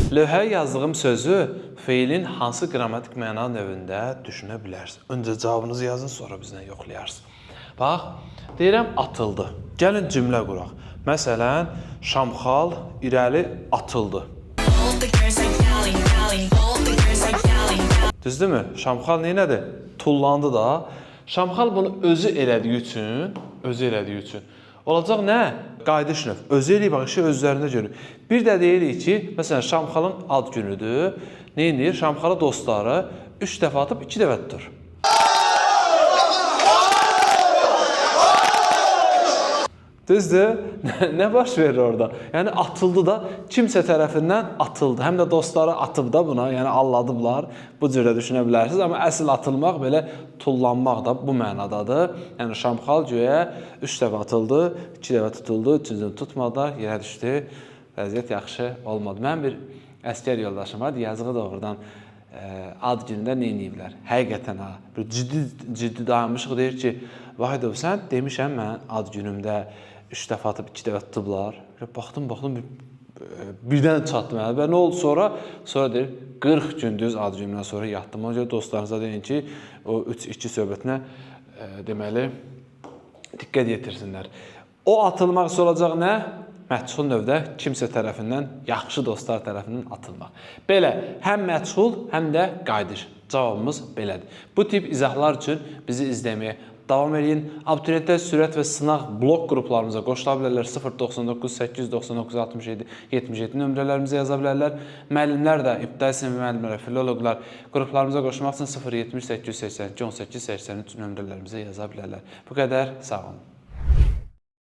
Lövhəyə yazdığım sözü feilin hansı qrammatik məna növündə düşünə bilərsiniz? Öncə cavabınızı yazın, sonra bizlə yoxlayarsınız. Bax, deyirəm atıldı. Gəlin cümlə quraq. Məsələn, Şamxal irəli atıldı. Düzdürmü? Şamxal neynədir? Tullandı da. Şamxal bunu özü elədiyi üçün olacaq nə? Qayıdış növ. Özü eləyib, bax, işi özlərində görür. Bir də deyirik ki, məsələn, Şamxalın ad günüdür. Neynir? Şamxalı dostları 3 dəfə atıb 2 dəfə tutur. Düzdür? Nə baş verir orada? Yəni atıldı da, kimsə tərəfindən atıldı. Həm də dostları atıb da buna, yəni alladıblar. Bu cürə düşünə bilərsiniz. Amma əsl atılmaq belə tullanmaq da bu mənadadır. Yəni Şamxal göyə 3 dəfə atıldı, 2 dəfə tutuldu, 3-cünü tutmadı, yerə düşdü. Vəziyyət yaxşı olmadı. Mən bir əskər yoldaşım var, yazığı doğrudan ad günündə neyniyiblər? Həqiqətən ha, bir ciddi dayanmışıq, deyir ki, Vahidov, sən demişəm mən ad günümdə 3 dəfə atıb 2 dəfə tutublar. Baxdım, birdən çatdı mənə. Və nə oldu sonra? Sonra deyir, 40 gün düz ad günümdən sonra yatdım. Ona görə dostlarınıza deyin ki, o 3-2 söhbətinə deməli, diqqət yetirsinlər. O atılmaq olacaq nə? Məchul növdə kimsə tərəfindən, yaxşı dostlar tərəfindən atılmaq. Belə, həm məchul, həm də qayıdış. Cavabımız belədir. Bu tip izahlar üçün bizi izləməyə davam edin. Abituriyentlər sürət və sınaq blok qruplarımıza qoşula bilərlər. 099 899 67 77 nömrələrimizə yaza bilərlər. Müəllimlər də, ibtidai sinif müəllimləri, filoloqlar qruplarımıza qoşulmaq üçün 070 882 18 83 nömrələrimizə yaza bilərlər. Bu qədər, sağ olun.